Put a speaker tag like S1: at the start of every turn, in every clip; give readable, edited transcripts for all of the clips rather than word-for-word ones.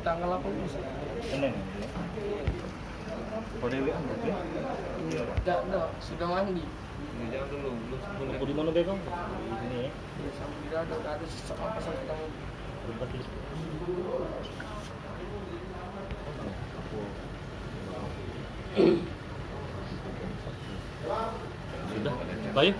S1: Tanggal 8
S2: Senin. Kode WA berarti?
S1: enggak, sudah mandi.
S2: Jangan dulu, belum di mana Bang? Di sini ya.
S1: Sampai tidak ada sesak apa sampai tangan.
S2: Sudah, baik.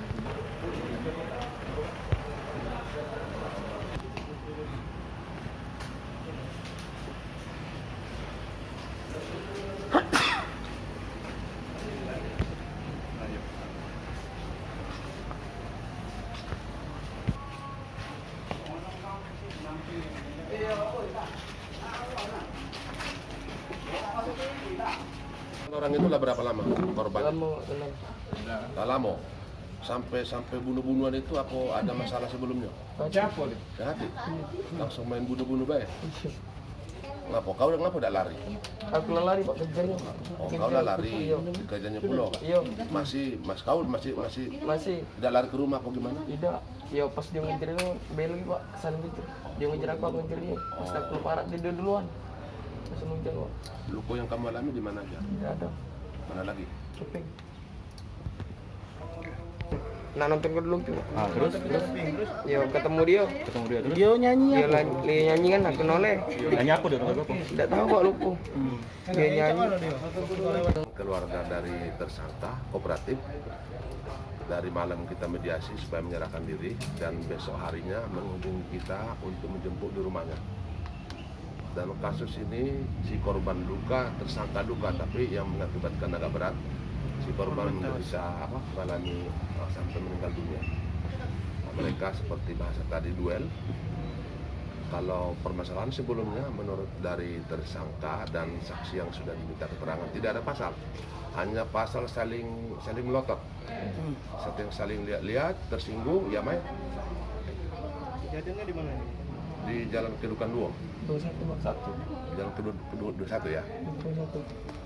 S3: Orang itu lah berapa lama korban?
S1: Lama.
S3: Sampai bunuh-bunuhan itu apa ada masalah sebelumnya?
S1: Baca apa dia?
S3: Hati. Langsung main bunuh-bunuh baik. Kau tidak lari?
S1: Aku lari Pak kejarnya.
S3: Oh, kau lah lari kerjanya pulau.
S1: Iya.
S3: Kau masih tidak lari ke rumah apa gimana?
S1: Tidak. Ya pas dia ngejar itu belok Pak, kesana gitu. Dia ngejar aku ngejar dia. Pas aku parah dia duluan. Langsung ngejar Pak.
S3: Luka yang kamu alami di mana aja?
S1: Tidak ada.
S3: Mana lagi?
S1: Keping. Nah nonton ke dulu Pak.
S2: Terus?
S1: Ya ketemu dia.
S2: Terus?
S1: Dia nyanyi kan aku noleh.
S2: Nyanyi apa dia apa?
S1: Tidak tahu Pak lupa. Dia nyanyi.
S3: Keluarga dari tersangka kooperatif dari malam kita mediasi supaya menyerahkan diri dan besok harinya menghubungi kita untuk menjemput di rumahnya. Dan kasus ini si korban luka, tersangka luka tapi yang mengakibatkan agak berat. Si korban bisa mengalami sampai meninggal dunia. Nah, mereka seperti bahasa tadi duel. Kalau permasalahan sebelumnya menurut dari tersangka dan saksi yang sudah diminta keterangan tidak ada pasal, hanya pasal saling melotot, saling lihat-lihat, tersinggung, ya main.
S2: Kejadiannya di mana?
S3: Di Jalan Kedukan 2.
S1: 21 Pak.
S3: Jalan Kedua 21 ya.
S1: 21.